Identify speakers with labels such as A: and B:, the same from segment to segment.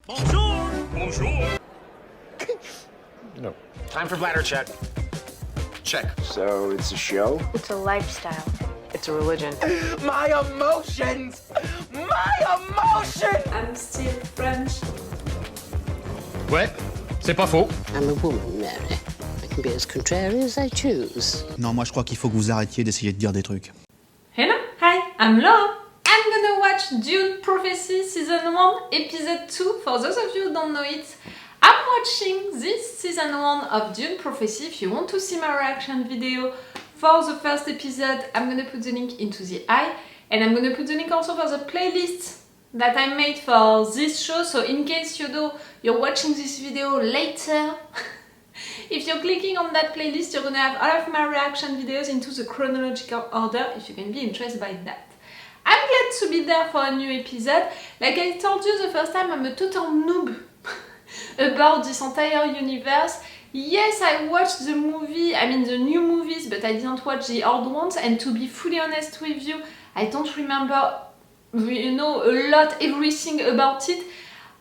A: Bonjour! Bonjour!
B: No.
A: Time for bladder check. Check.
C: So it's a show?
D: It's a lifestyle.
E: It's a religion.
C: My emotions! My emotions!
F: I'm still French.
A: Ouais, c'est pas faux.
G: I'm a woman, Mary. I can be as contrary as I choose.
H: Non, moi je crois qu'il faut que vous arrêtiez d'essayer de dire des trucs.
F: Hello, hi, I'm Lila. I'm gonna watch Dune Prophecy Season 1, Episode 2. For those of you who don't know it, I'm watching this Season 1 of Dune Prophecy. If you want to see my reaction video for the first episode, I'm gonna put the link into the eye. And I'm gonna put the link also for the playlist that I made for this show. So in case you know you're watching this video later, if you're clicking on that playlist, you're gonna have all of my reaction videos into the chronological order, if you can be interested by that. I'm glad to be there for a new episode. Like I told you the first time, I'm a total noob about this entire universe. Yes, I watched the movie, I mean the new movies, but I didn't watch the old ones, and to be fully honest with you, I don't remember, you know, a lot, everything about it.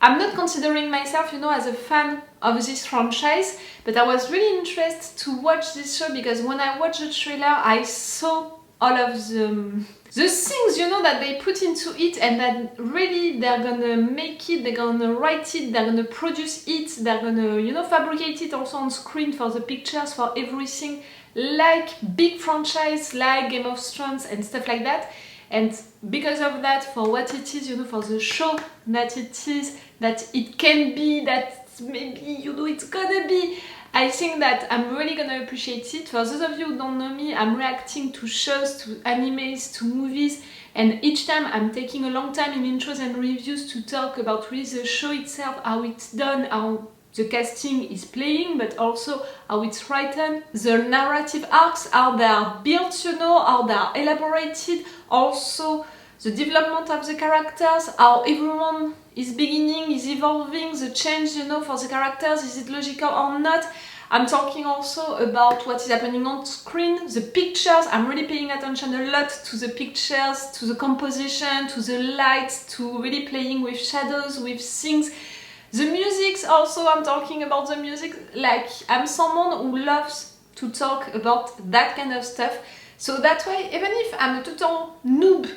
F: I'm not considering myself, you know, as a fan of this franchise, but I was really interested to watch this show because when I watched the trailer, I saw all of the things, you know, that they put into it, and that really they're gonna make it, they're gonna write it, they're gonna produce it, they're gonna, you know, fabricate it also on screen for the pictures, for everything, like big franchise like Game of Thrones and stuff like that. And because of that, for what it is, you know, for the show that it is, that it can be, that maybe, you know, it's gonna be, I think that I'm really gonna appreciate it. For those of you who don't know me, I'm reacting to shows, to animes, to movies, and each time I'm taking a long time in intros and reviews to talk about really the show itself, how it's done, how the casting is playing, but also how it's written, the narrative arcs, how they are built, you know, how they are elaborated, also the development of the characters, how everyone is beginning, is evolving, the change, you know, for the characters, is it logical or not? I'm talking also about what is happening on screen, the pictures. I'm really paying attention a lot to the pictures, to the composition, to the lights, to really playing with shadows, with things. The music also, I'm talking about the music, like I'm someone who loves to talk about that kind of stuff. So that way, even if I'm a total noob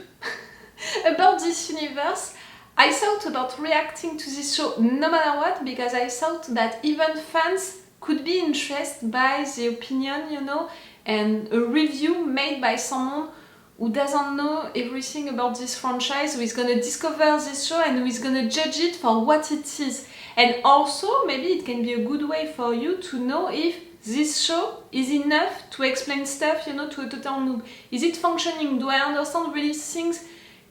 F: about this universe, I thought about reacting to this show no matter what, because I thought that even fans could be interested by the opinion, you know, and a review made by someone who doesn't know everything about this franchise, who is gonna discover this show and who is gonna judge it for what it is. And also, maybe it can be a good way for you to know if this show is enough to explain stuff, you know, to a total noob. Is it functioning? Do I understand really things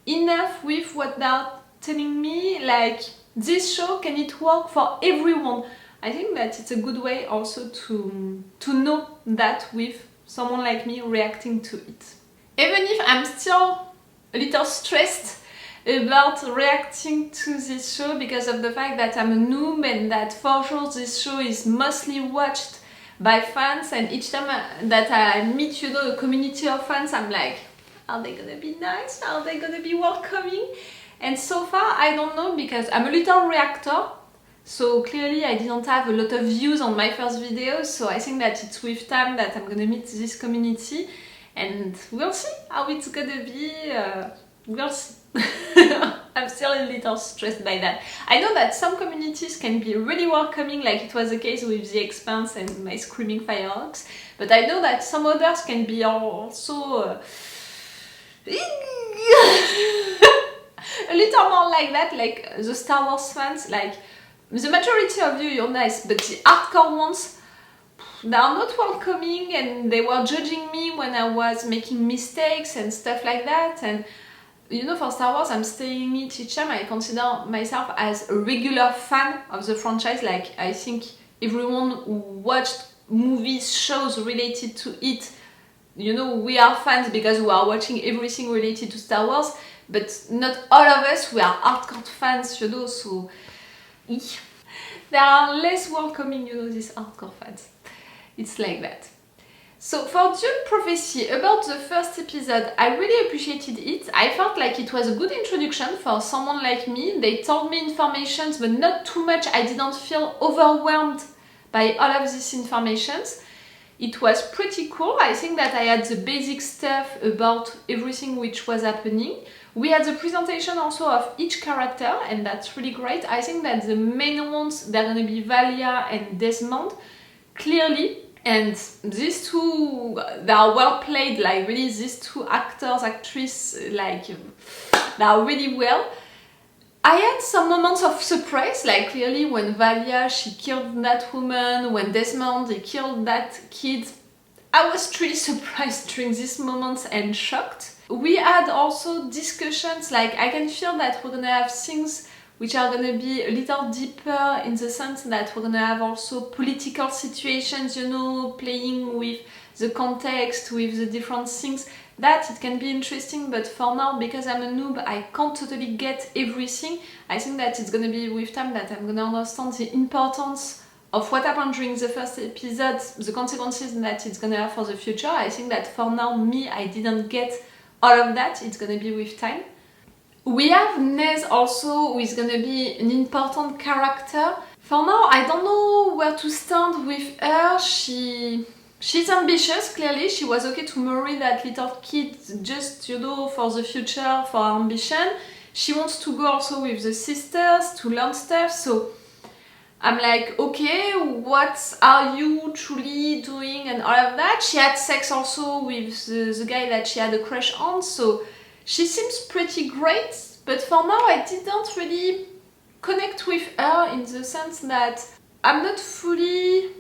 F: enough with what they're telling me? Like, this show, can it work for everyone? I think that it's a good way also to know that with someone like me reacting to it. Even if I'm still a little stressed about reacting to this show because of the fact that I'm a noob and that for sure this show is mostly watched by fans, and each time that I meet, you know, a community of fans, I'm like, are they gonna be nice? Are they gonna be welcoming? And so far, I don't know, because I'm a little reactor, so clearly I didn't have a lot of views on my first videos, so I think that it's with time that I'm gonna meet this community, and we'll see how it's gonna be, we'll see. I'm still a little stressed by that. I know that some communities can be really welcoming, like it was the case with The Expanse and my Screaming Fireworks, but I know that some others can be also a little more like that, like the Star Wars fans. Like, the majority of you, you're nice, but the hardcore ones, they are not welcoming, and they were judging me when I was making mistakes and stuff like that. And you know, for Star Wars, I'm saying it each time, I consider myself as a regular fan of the franchise. Like, I think everyone who watched movies, shows related to it, you know, we are fans because we are watching everything related to Star Wars, but not all of us, we are hardcore fans, you know, so they are less welcoming, you know, these hardcore fans. It's like that. So for Dune Prophecy, about the first episode, I really appreciated it. I felt like it was a good introduction for someone like me. They told me information, but not too much. I didn't feel overwhelmed by all of these informations. It was pretty cool. I think that I had the basic stuff about everything which was happening. We had the presentation also of each character, and that's really great. I think that the main ones, they're gonna be Valya and Desmond, clearly. And these two, they are well played, like really these two actors, actresses, like they are really well. I had some moments of surprise, like clearly when Valya, she killed that woman, when Desmond, he killed that kid. I was really surprised during these moments and shocked. We had also discussions, like I can feel that we're gonna have things which are gonna be a little deeper in the sense that we're gonna have also political situations, you know, playing with the context, with the different things. That it can be interesting, but for now, because I'm a noob, I can't totally get everything. I think that it's gonna be with time that I'm gonna understand the importance of what happened during the first episode, the consequences that it's gonna have for the future. I think that for now, me, I didn't get all of that. It's gonna be with time. We have Nez also, who is gonna be an important character. For now, I don't know where to stand with her. She's ambitious, clearly. She was okay to marry that little kid just, you know, for the future, for her ambition. She wants to go also with the sisters to learn stuff, so I'm like, okay, what are you truly doing and all of that? She had sex also with the guy that she had a crush on, so she seems pretty great, but for now I didn't really connect with her in the sense that I'm not fully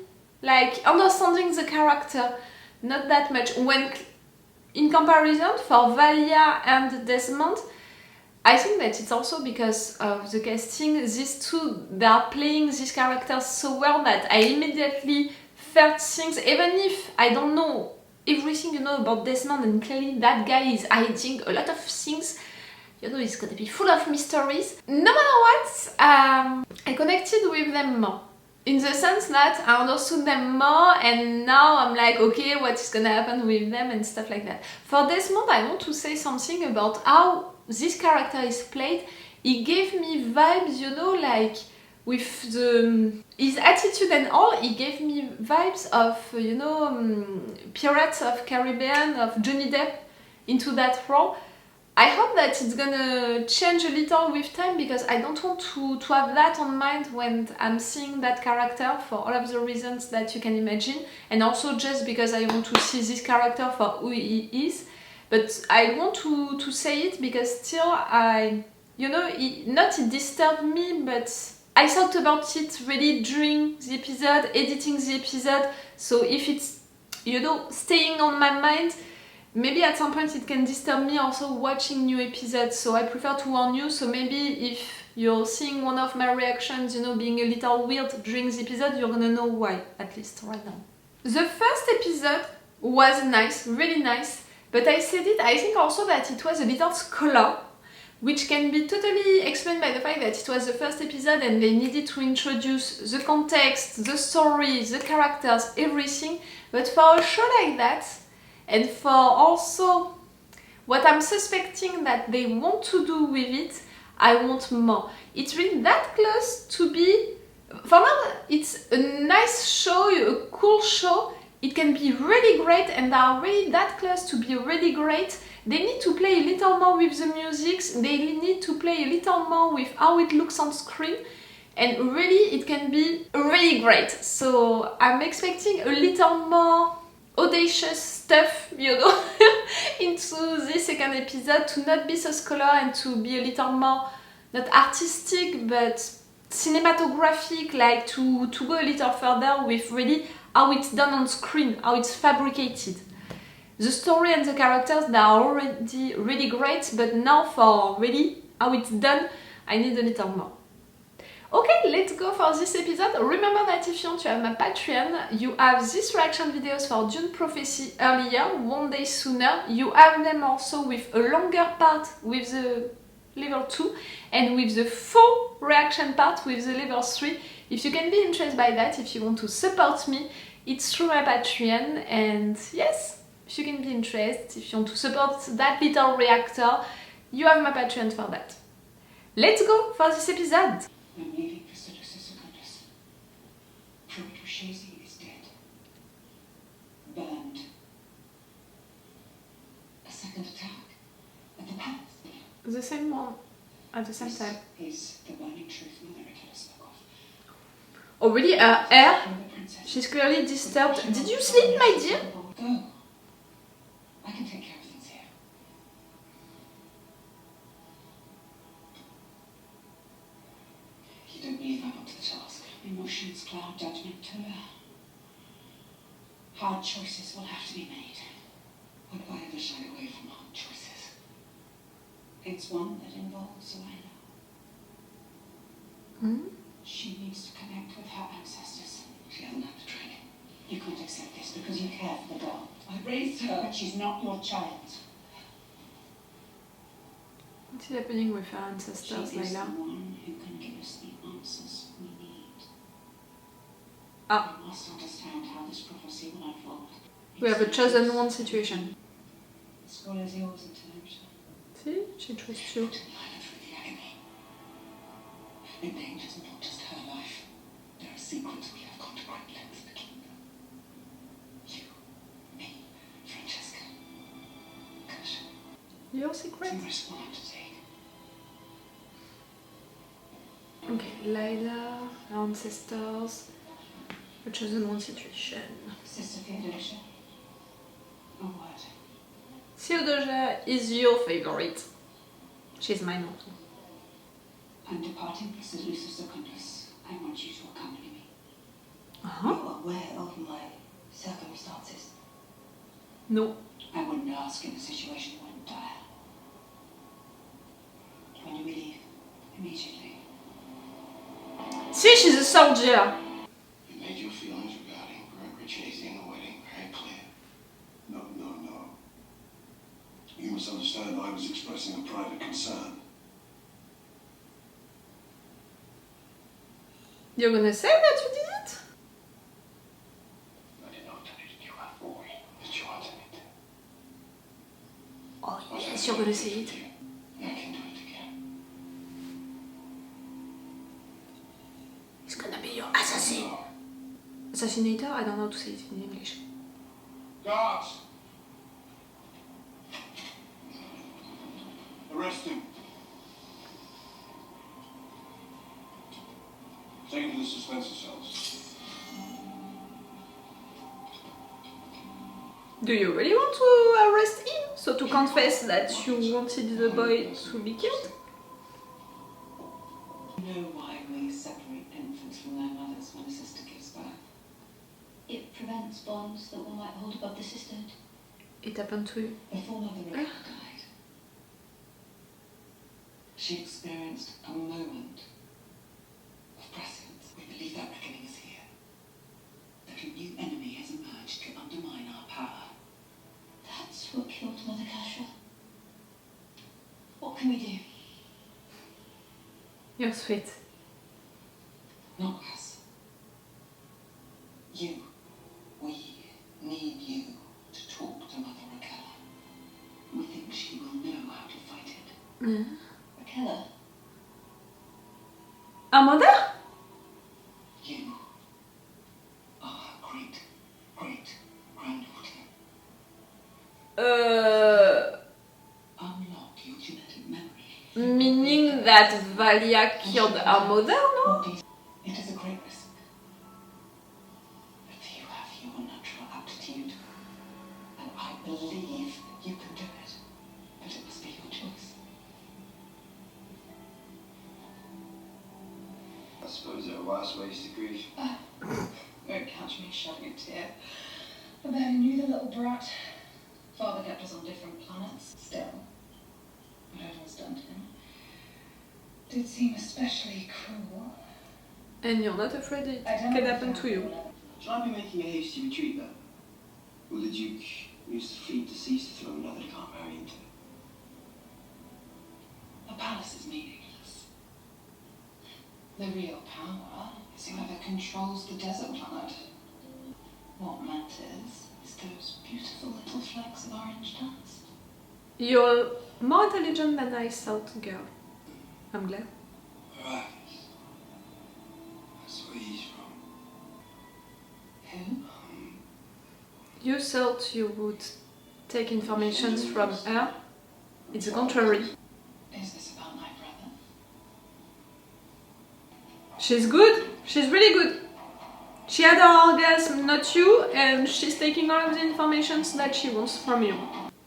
F: like understanding the character, not that much. When in comparison for Valya and Desmond, I think that it's also because of the casting. These two, they are playing these characters so well that I immediately felt things, even if I don't know everything, you know, about Desmond, and clearly that guy is hiding a lot of things. You know, he's gonna be full of mysteries. No matter what, I connected with them more. In the sense that I understood them more, and now I'm like, okay, what is gonna happen with them and stuff like that. For Desmond, I want to say something about how this character is played. He gave me vibes, you know, like with his attitude and all, he gave me vibes of, you know, Pirates of Caribbean, of Johnny Depp into that role. I hope that it's gonna change a little with time, because I don't want to have that on mind when I'm seeing that character, for all of the reasons that you can imagine, and also just because I want to see this character for who he is. But I want to say it because still you know, it disturbed me, but I thought about it really during the episode, editing the episode, so if it's, you know, staying on my mind, maybe at some point it can disturb me also watching new episodes, so I prefer to warn you. So maybe if you're seeing one of my reactions, you know, being a little weird during the episode, you're gonna know why, at least right now. The first episode was nice, really nice, but I said it, I think also that it was a little scholar, which can be totally explained by the fact that it was the first episode and they needed to introduce the context, the story, the characters, everything. But for a show like that, and for also what I'm suspecting that they want to do with it, I want more. It's really that close to be... For now, it's a nice show, a cool show. It can be really great, and they are really that close to be really great. They need to play a little more with the music, they need to play a little more with how it looks on screen, and really it can be really great. So I'm expecting a little more audacious stuff, you know, into this second episode, to not be so scholar and to be a little more, not artistic, but cinematographic, like to go a little further with really how it's done on screen, how it's fabricated. The story and the characters, they are already really great, but now for really how it's done, I need a little more. Okay, let's go for this episode. Remember that if you want to have my Patreon, you have these reaction videos for Dune Prophecy earlier, one day sooner. You have them also with a longer part with the level 2 and with the full reaction part with the level 3. If you can be interested by that, if you want to support me it's through my Patreon, and yes, if you can be interested, if you want to support that little reactor, you have my Patreon for that. Let's go for this episode!
D: I'm leaving for Secundus. Shazy is dead. Burned. A second attack at the palace.
F: The same one at the same time.
D: Is the burning truth Mother Akela spoke of.
F: Oh really? Her hair?
D: From the princess.
F: She's clearly disturbed. Did you sleep, my dear?
D: Go. I can take care of things here. You don't believe I'm up to the task. Emotions cloud judgment, Tula. Hard choices will have to be made. Would I ever shy away from hard choices? It's one that involves Lila. She needs to connect with her ancestors. She hasn't had the training. You can't accept this because you care for the girl. I raised her, but she's not your child.
F: What's happening with her
D: She
F: ancestors,
D: is the
F: Lila?
D: one who can give us the answers we need.
F: Ah,
D: We must understand how this prophecy will unfold.
F: we have a chosen one situation.
D: The school is yours until I'm sure.
F: See? She trusts you.
D: Putting Lila through the enemy. Endangers not just her life. There are secrets we have gone to great lengths to keep. You, me, Francesca, Kasha.
F: Your secret?
D: It's a risk we'll have to take.
F: Okay, Lila, her ancestors, a chosen one situation.
D: Sister Theodosia. A word.
F: Theodosia is your favorite. She's mine also.
D: I'm departing for Seducer Secundus. I want you to accompany me.
F: Uh-huh.
D: You're aware of my circumstances.
F: No.
D: I wouldn't ask in a situation when dire. When do we leave? Immediately.
F: See, she's a soldier.
E: You made your feelings regarding Gregory chasing the wedding very clear.
B: No. You must understand I was expressing a private concern.
F: You're gonna say that you did it?
E: I did not tell you to kill that boy that you wanted me to.
F: Oh yes, you're gonna say it.
E: I can do it again.
F: He's gonna be your assassin.
E: No.
F: Assassinator? I don't know how to say it in English.
E: Guards! Arrest him. Take him to the suspension cells.
F: Do you really want to arrest him? So to confess that you wanted the boy to be killed?
D: You know why we separate infants from their mothers when a sister gives birth?
I: It prevents bonds that one might hold above the sisterhood.
F: It happened to you.
D: Before Mother Akela died, she experienced a moment of prescience. We believe that reckoning is here. That a new enemy has emerged to undermine our power.
I: That's what killed Mother Kasha. What can we do?
F: You're sweet.
D: Not us. You. We need you to talk to Mother Akela. We think she will know how to fight it.
I: Akela?
F: Our mother?
D: You are her great-granddaughter. Unlock your genetic memory.
F: Meaning that Valya killed our mother, no?
D: It is a great risk. But you have your natural aptitude. And I believe you can do it. But it must be your choice.
E: I suppose there are worse ways to grieve.
D: Won't catch me shedding a tear. I barely knew the little brat. Father kept us on different planets. Still, whatever was done to him did seem especially cruel.
F: And you're not afraid it can happen to you.
E: Should I be making a hasty retreat then? Will the Duke use the fleet to seize the throne now that he can't marry into it?
D: The palace is meaningless. The real power is whoever controls the desert planet. What matters is those beautiful little flecks of orange dust.
F: You're more intelligent than I thought, girl. I'm glad.
B: Right. That's where he's from.
D: Who?
F: You thought you would take information from her? It's the contrary.
D: Is this about my brother?
F: She's good. She's really good. She had her orgasm, not you, and she's taking all of the information that she wants from you.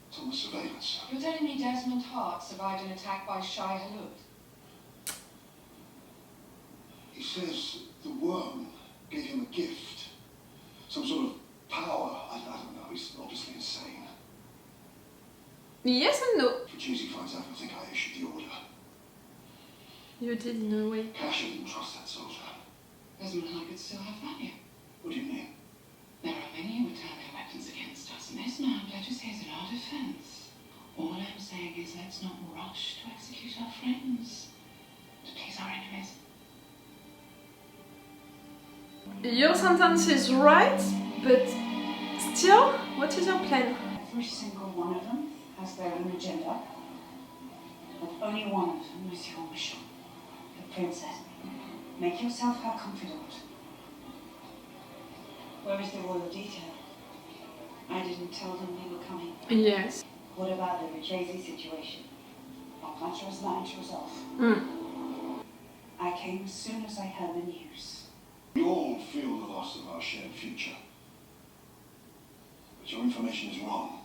B: It's on the surveillance.
D: You're telling me Desmond Hart survived an attack by Shai Hulud?
B: He says the worm gave him a gift. Some sort of power. I don't know. He's obviously insane.
F: Yes and no.
B: If Cheesy finds out, he'll think I issued the order.
F: You did in a way.
B: Kasha didn't trust that soldier.
D: Desmond Hart could still have Valya.
B: What do you mean?
D: There are many who would turn their weapons against us, and this man pledges his in our defense. All I'm saying is let's not rush to execute our friends, to please our enemies.
F: Your sentence is right, but still, what is your plan?
J: Every single one of them has their own agenda, but only one of them is your mission. The princess. Make yourself her confidant. Where is the royal detail? I didn't tell them we were coming.
F: Yes.
J: What about the Richese situation? Our Kasha was mine to resolve. I came as soon as I heard the news.
B: We all feel the loss of our shared future. But your information is wrong.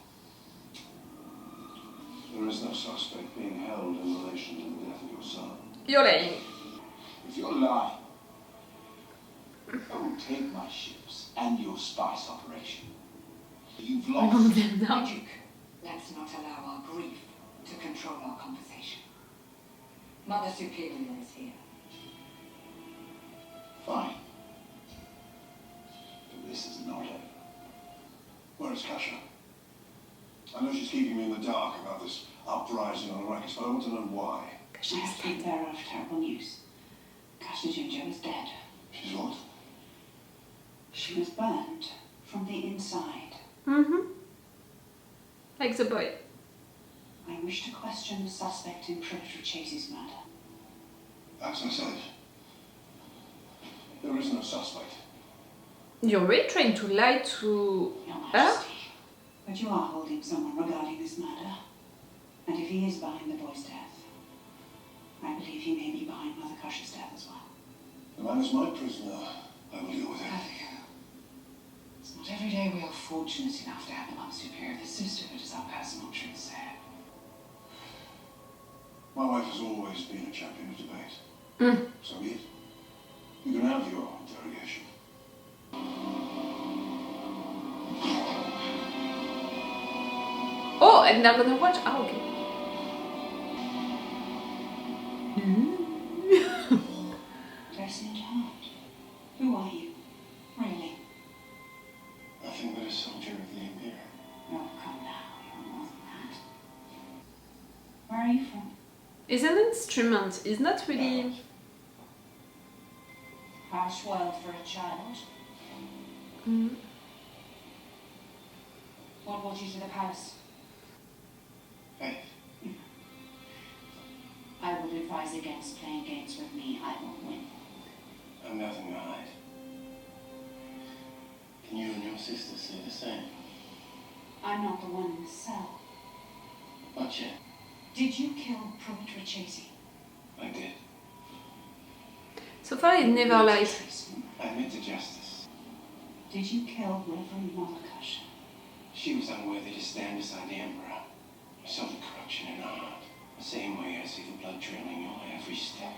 B: There is no suspect being held in relation to the death of your son.
F: You're lying.
B: If you're lying, I will take my ships and your spice operation. You've lost.
J: Duke, let's not allow our grief to control our conversation. Mother Superior is here.
B: Fine. But this is not it. Where is Kasha? I know she's keeping me in the dark about this uprising on Arrakis, but I want to know why.
J: I have been bearer of terrible news. Kasha Ginger is dead.
B: She's what?
J: She was burned from the inside.
F: Like the boy.
J: I wish to question the suspect in Private Chase's murder.
B: As I said, there is no suspect.
F: You're really trying to lie to
J: Your
F: her?
J: Majesty. But you are holding someone regarding this murder. And if he is behind the boy's death, I believe he may be behind Mother Kasha's death as well.
B: The man is my prisoner. I will deal with it.
D: It's not every day we are fortunate enough to have the Mother Superior of the Sisterhood as our personal truth
B: My wife has always been a champion of debate. So be it. You can have your interrogation.
F: Oh, and they're gonna watch. Oh, okay.
J: Desmond Hart. Who are you? Really?
B: Nothing but a soldier of the Imperium.
J: Oh, come now. You're more than that. Where are you from?
F: It's an instrument. It's not really.
J: Harsh world for a child. What brought you to the palace?
B: Hey,
J: I would advise against playing games with me. I won't win.
B: I've nothing to hide. Can you and your sister say the same?
J: I'm not the one in the cell.
B: Not yet.
J: Did you kill Private Chase?
B: I did.
F: So far, it never lied.
B: I admit to justice.
J: Did you kill Reverend Mother Kasha?
B: She was unworthy to stand beside the Emperor. I saw the corruption in her heart. The same way I see the blood trailing your every step.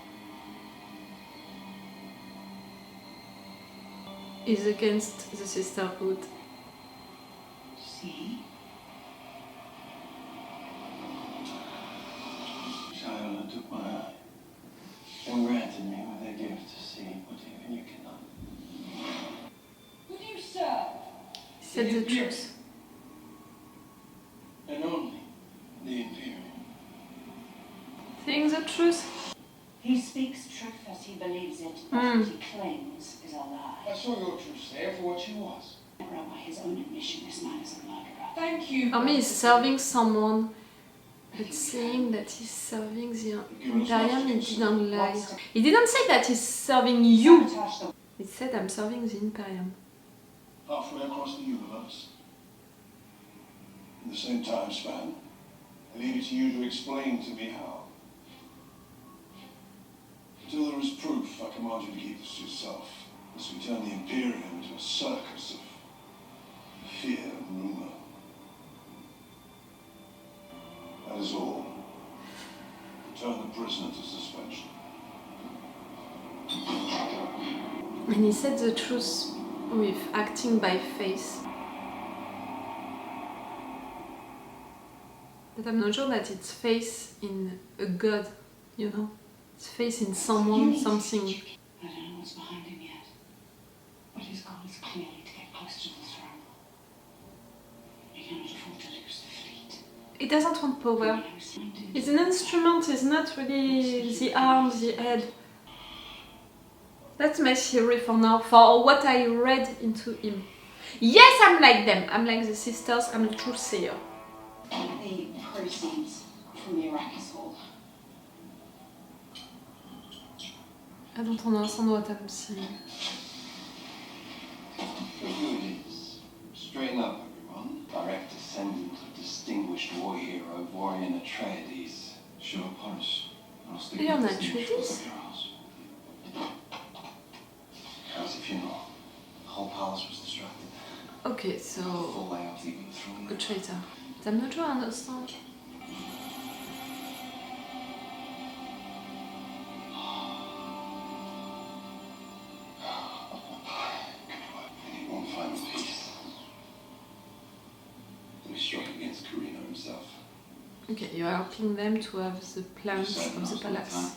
F: Is against the sisterhood.
J: See?
B: Child took my eye and granted me with a gift to see what even you cannot.
J: Who do you serve?
F: Said the truth.
B: And only the Imperium.
F: Saying the truth.
J: He speaks truth as he believes it, but what he claims is a lie.
B: I saw your truth there for what she was.
J: By his own admission, this man is a murderer.
D: Thank you.
F: Army is serving someone. It's saying that he's serving the Imperium, he didn't lie. He didn't say that he's serving you. He said, I'm serving the Imperium.
B: Halfway across the universe. In the same time span, I leave it to you to explain to me how. Until there is proof, I command you to keep this to yourself, as we turn the Imperium into a circus of fear and rumor. That is all. Return the prisoner to suspension.
F: And he said the truth with acting by face. But I'm not sure that it's face in a god, you know? It's face in someone, something.
J: I don't know what's behind him yet, but his goal is clearly to get close to the throne. He cannot afford to lose the fleet.
F: He doesn't want power. He's an instrument, he's not really the arm, the head. That's my theory for now, for what I read into him. Yes, I'm like them. I'm like the sisters, I'm a true seer.
J: The proceeds from the Arrakis Hall.
F: I don't understand what I'm saying.
E: Straighten up, everyone. Direct descendant of distinguished war hero Valya Atreides. Sure, Horace.
F: Il y en a Atreides.
E: How's the funeral? The whole palace was distracted.
F: Okay, so
E: Full layout leaving the throne.
F: a traitor. But I'm not sure I understand.
E: He won't find peace. He struck against Karina himself.
F: Okay, you are helping them to have the plans of the palace.